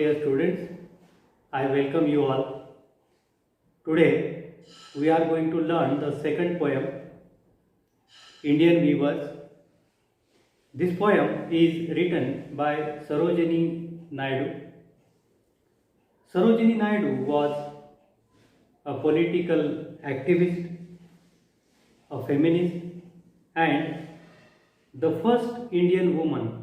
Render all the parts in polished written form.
dear students, I welcome you all. Today we are going to learn the second poem, Indian Weavers. This poem is written by Sarojini Naidu. Sarojini Naidu was a political activist, a feminist, and the first Indian woman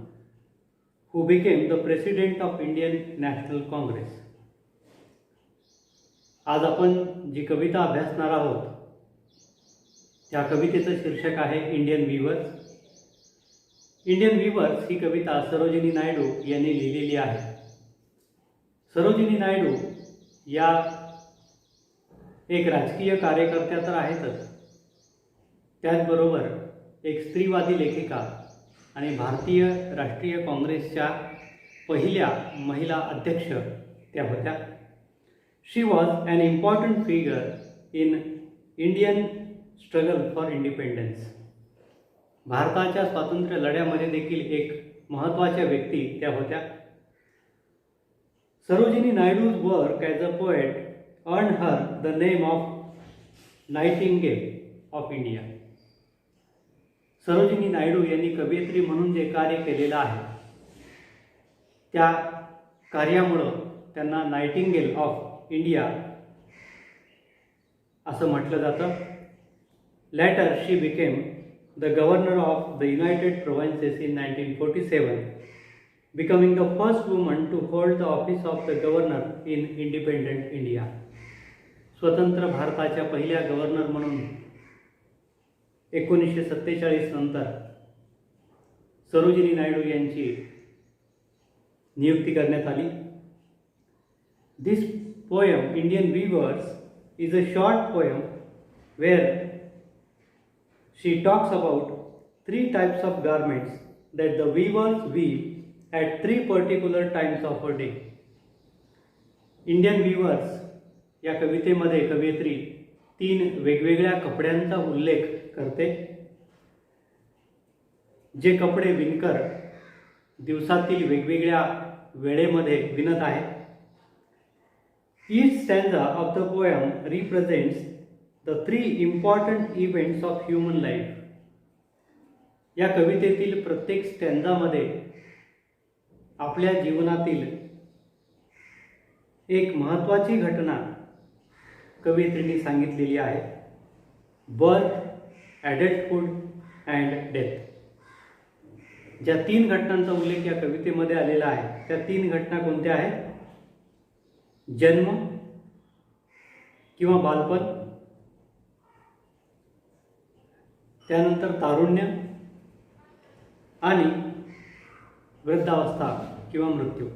who became the president of Indian National Congress. आज आपण जी कविता अभ्यासणार आहोत त्या कवितेचं शीर्षक आहे Indian viewers. Indian viewers ही कविता सरोजिनी नायडू यांनी लिहिलेली आहे. सरोजिनी नायडू या एक राजकीय कार्यकर्त्या तर आहेतच, त्याचबरोबर एक स्त्रीवादी लेखिका आणि भारतीय राष्ट्रीय काँग्रेसच्या पहिल्या महिला अध्यक्ष त्या होत्या. She was an important figure in Indian struggle for independence. भारताच्या स्वातंत्र्य लढ्यामध्ये देखील एक महत्त्वाच्या व्यक्ती त्या होत्या. Sarojini Naidu's work as a poet earned her the name of Nightingale of India. Sarojini Naidu यांनी कवयित्री म्हणून जे कार्य केलेलं आहे त्या कार्यामुळं त्यांना नाइटिंगेल ऑफ इंडिया असं म्हटलं जातं. Later she became the governor of the United Provinces in 1947, becoming the first woman to hold the office of the governor in independent India. स्वतंत्र भारताच्या पहिल्या गव्हर्नर म्हणून 1947 नंतर सरोजिनी नायडू यांची नियुक्ती करण्यात आली. This poem Indian weavers is a short poem where she talks about 3 types of garments that the weavers weave at 3 particular times of a day. Indian weavers या कवितेमध्ये कवयित्री 3 वेगवेगळ्या कपड्यांचा उल्लेख करते. जे कपडे विणकर दिवसातील वेगवेगळ्या वेळेमध्ये विणत आहे. Each stanza of the poem represents the 3 important events of human life. या कवितेतील प्रत्येक स्टँजामध्ये आपल्या जीवनातील एक महत्त्वाची घटना कवयित्रींनी सांगितलेली आहे. Birth, adulthood and death. ज्या 3 घटनांचा उल्लेख या कवितेमध्ये आलेला आहे त्या 3 घटना कोणत्या आहेत? जन्म किंवा बालपण, त्यानंतर तारुण्य आणि वृद्धावस्था किंवा मृत्यू.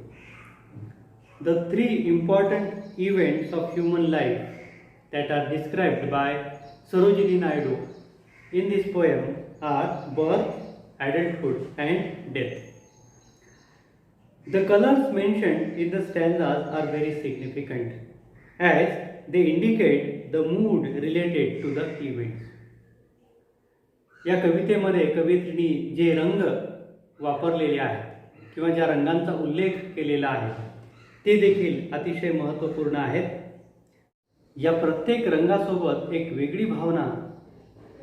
The 3 important events of human life that are described by Sarojini Naidu in this poem are birth, adulthood and death. The colors mentioned in the stanzas are very significant as they indicate the mood related to the events. या कवितेमध्ये कवयित्रींनी जे रंग वापरलेले आहेत किंवा ज्या रंगांचा उल्लेख केलेला आहे ते देखील अतिशय महत्त्वपूर्ण आहेत. या प्रत्येक रंगासोबत एक वेगळी भावना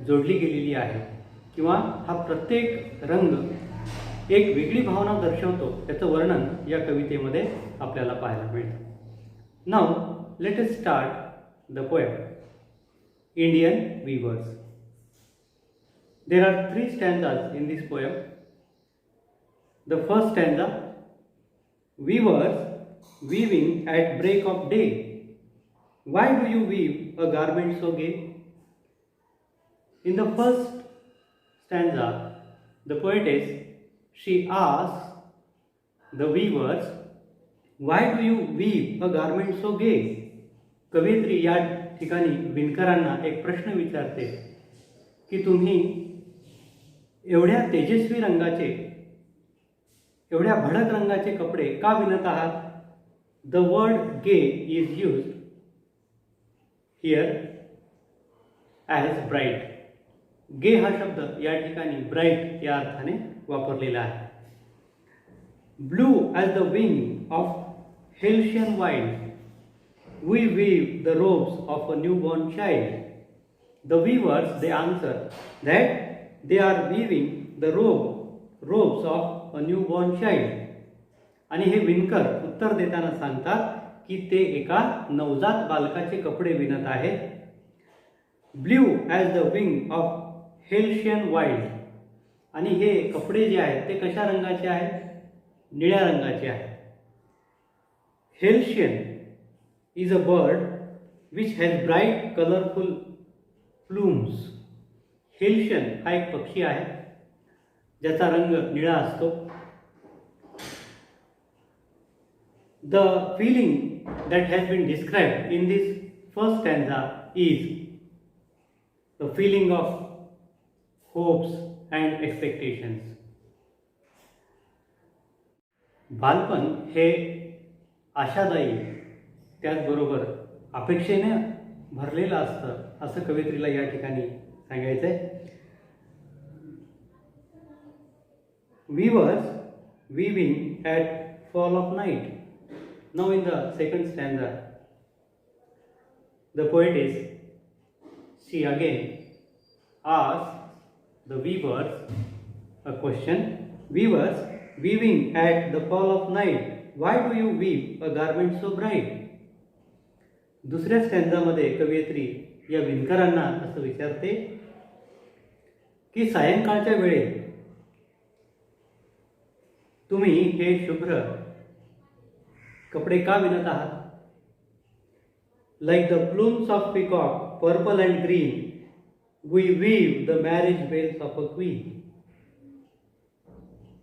जोडली गेलेली आहे किंवा हा प्रत्येक रंग एक वेगळी भावना दर्शवतो. त्याचं वर्णन या कवितेमध्ये आपल्याला पाहायला मिळतं. Now let us start the poem Indian weavers. There are 3 stanzas in this poem. The first stanza, weavers weaving at break of day. Why do you weave a garment so gay? In the first stanza, the poetess, she asks the weavers, why do you weave a garment so gay? कवयित्री या ठिकाणी विणकरांना एक प्रश्न विचारते की तुम्ही एवढ्या तेजस्वी रंगाचे, एवढ्या भडक रंगाचे कपडे का विणत आहात? The word gay is used here as bright. Gay हा शब्द या ठिकाणी ब्राईट या अर्थाने वापरलेला आहे. Blue as the wing of Helsian wild, we weave the robes of a newborn child. The weavers, they answer that they are weaving the robes of a newborn child. आणि हे विणकर उत्तर देताना सांगतात की ते एका नवजात बालकाचे कपडे विणत आहेत. Blue as the wing of halcyon wild. आणि हे कपडे जे आहेत ते कशा रंगाचे आहेत? निळ्या रंगाचे आहेत. Halcyon is a bird which has bright colourful plumes. Halcyon हा एक पक्षी आहे ज्याचा रंग निळा असतो. The feeling that has been described in this first stanza is the feeling of hopes and expectations. बालपण हे आशादायी त्याचबरोबर अपेक्षेने भरलेलं असतं असं कवयित्रीला या ठिकाणी सांगायचं आहे. Weavers weaving at fall of night. Now in the second stanza, the poetess, she again asks the weavers a question. Weavers, weaving at the fall of night, why do you weave a garment so bright? दुसऱ्या स्टँझामध्ये कवयित्री या विणकरांना असं विचारते की सायंकाळच्या वेळेत तुम्ही हे शुभ्र कपडे का विणत आहात? Like the plumes of peacock, purple and green, we weave the marriage veils of a queen.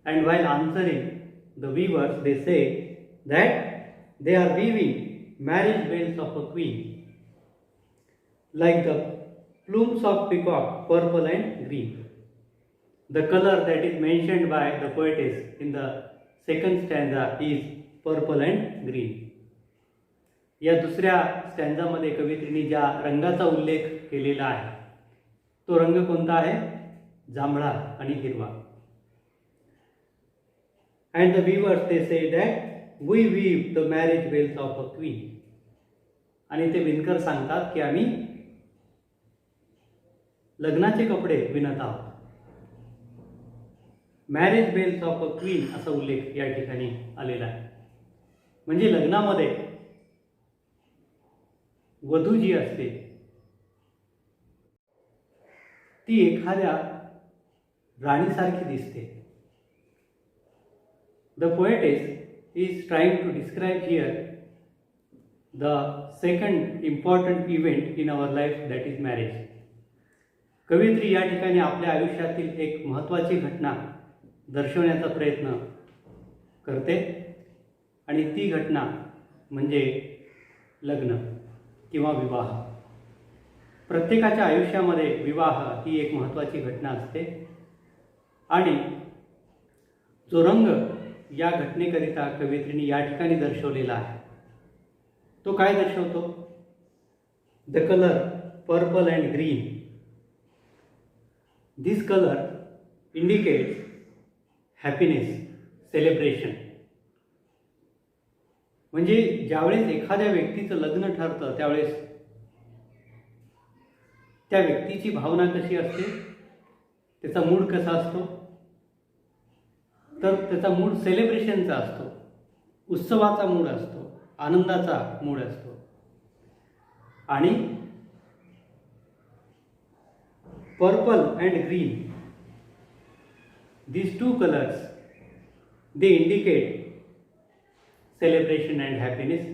And while answering the weavers, they say that they are weaving marriage veils of a queen. Like the plumes of peacock, purple and green. The color that is mentioned by the poetess in the second stanza is purple and green. या दुसऱ्या स्टँझामध्ये कवयित्रीने ज्या रंगाचा उल्लेख केलेला आहे तो रंग कोणता आहे? जांभळा आणि हिरवा. And the weavers they say that we weave the marriage veils of a queen. आणि ते विणकर सांगतात की आम्ही लग्नाचे कपडे विणत आहोत. Marriage veils of a queen असा उल्लेख या ठिकाणी आलेला आहे. म्हणजे लग्नामध्ये वधू जी असते ती एखाद्या राणीसारखी दिसते. The poetess is trying to describe here the second important event in our life, that is marriage. कवयित्री या ठिकाणी आपल्या आयुष्यातील एक महत्त्वाची घटना दर्शवण्याचा प्रयत्न करते आणि ती घटना म्हणजे लग्न किंवा विवाह. प्रत्येकाच्या आयुष्यामध्ये विवाह ही एक महत्त्वाची घटना असते आणि जो रंग या घटनेकरिता कवयित्रीने या ठिकाणी दर्शवलेला आहे तो काय दर्शवतो? The colour purple and green. This colour indicates happiness, celebration. म्हणजे ज्यावेळेस एखाद्या व्यक्तीचं लग्न ठरतं त्यावेळेस त्या व्यक्तीची भावना कशी असते, त्याचा मूड कसा असतो? तर त्याचा मूड सेलिब्रेशनचा असतो, उत्सवाचा मूड असतो, आनंदाचा मूड असतो. आणि purple and green, these two colors, they indicate celebration and happiness.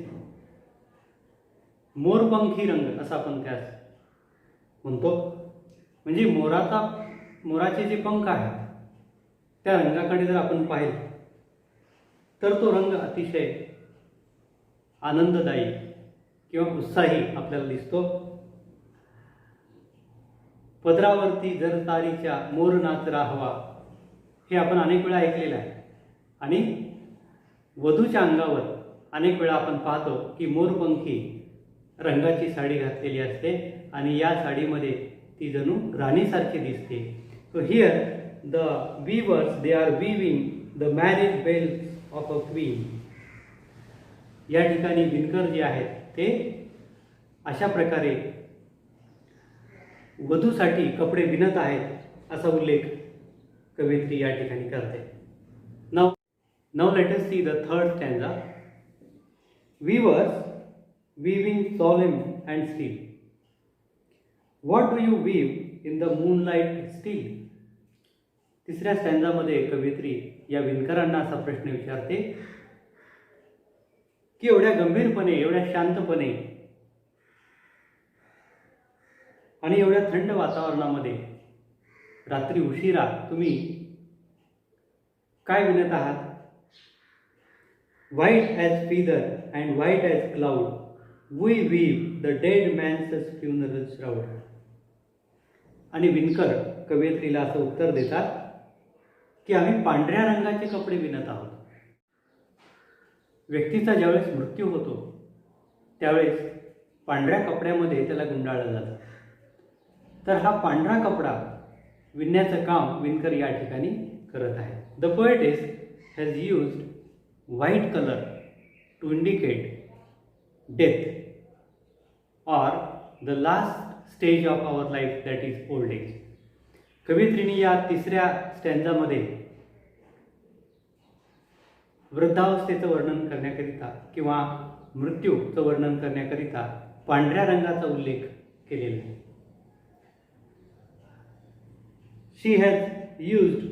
मोरपंखी रंग असा आपण त्यास म्हणतो. म्हणजे मोराचे जे पंख आहेत त्या रंगाकडे जर आपण पाहिलं तर तो रंग अतिशय आनंददायी किंवा उत्साही आपल्याला दिसतो. पदरावरती जर तारीच्या मोर नाच राहावा हे आपण अनेक वेळा ऐकलेलं आहे. आणि वधूच्या अंगावर अनेक वेळा आपण पाहतो की मोरपंखी रंगाची साडी घातलेली असते आणि या साडीमध्ये ती जणू राणीसारखी दिसते. So here the weavers they are weaving the marriage bells of a queen. या ठिकाणी विणकर जे आहेत ते अशा प्रकारे वधूसाठी कपडे विणत आहेत असा उल्लेख कवयित्री या ठिकाणी करते. Now let us see the third stanza. Weavers, weaving solemn and still. What do you weave in the moonlight still? तिसऱ्या स्टँजामध्ये कवयित्री या विणकरांना असा प्रश्न विचारते की एवढ्या गंभीरपणे, एवढ्या शांतपणे आणि एवढ्या थंड वातावरणामध्ये रात्री उशिरा तुम्ही काय विणत आहात? White as feather and white as cloud, we weave the dead man's funeral shroud. आणि विणकर कवयित्रीला असं उत्तर देतात की आम्ही पांढऱ्या रंगाचे कपडे विणत आहोत. व्यक्तीचा ज्यावेळेस मृत्यू होतो त्यावेळेस पांढऱ्या कपड्यामध्ये त्याला गुंडाळलं जातं. तर हा पांढरा कपडा विणण्याचं काम विणकर या ठिकाणी करत आहे. The poetess has used white color to indicate death or the last stage of our life, that is old age. कवयित्रीने या तिसऱ्या स्टँजामध्ये वृद्धावस्थेचं वर्णन करण्याकरिता किंवा मृत्यूचं वर्णन करण्याकरिता पांढऱ्या रंगाचा उल्लेख केलेला आहे. She has used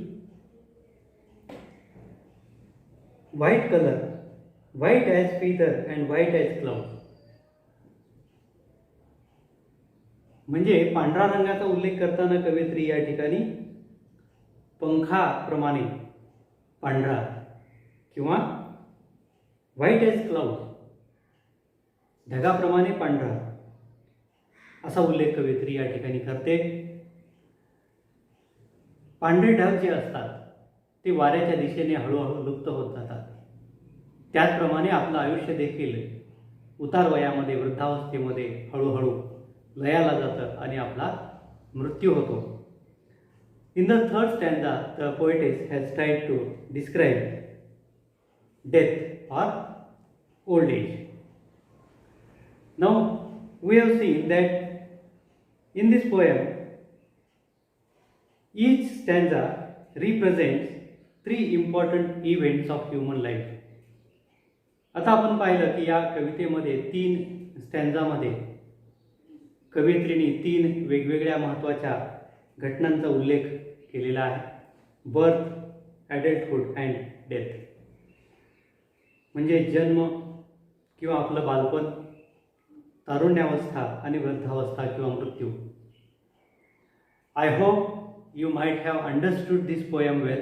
white color, white as feather and white as cloud. म्हणजे पांढरा रंगाचा उल्लेख करताना कवयित्री या ठिकाणी पंखाप्रमाणे पांढरा किंवा व्हाईट एज क्लाउड, ढगाप्रमाणे पांढरा असा उल्लेख कवयित्री या ठिकाणी करते. पांढरे ढग जे असतात ते वाऱ्याच्या दिशेने हळूहळू लुप्त होत जातात. त्याचप्रमाणे आपलं आयुष्य देखील उतार वयामध्ये, वृद्धावस्थेमध्ये हळूहळू लयाला जातं आणि आपला मृत्यू होतो. In the third stanza the poetess has tried to describe death और old age. Now we have seen that in this poem each stanza represents 3 important events of human life. आता आपण पाहिलं की या कवितेमध्ये 3 स्टँजामध्ये कवयित्रीने 3 वेगवेगळ्या महत्त्वाच्या घटनांचा उल्लेख केलेला आहे. Birth, adulthood and death. म्हणजे जन्म किंवा आपलं बालपण, तारुण्यावस्था आणि वृद्धावस्था किंवा मृत्यू. I hope you might have understood this poem well.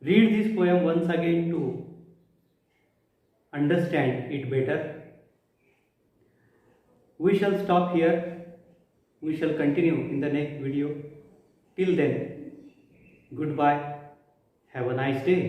Read this poem once again to understand it better. We shall stop here. We shall continue in the next video. Till then, goodbye. Have a nice day.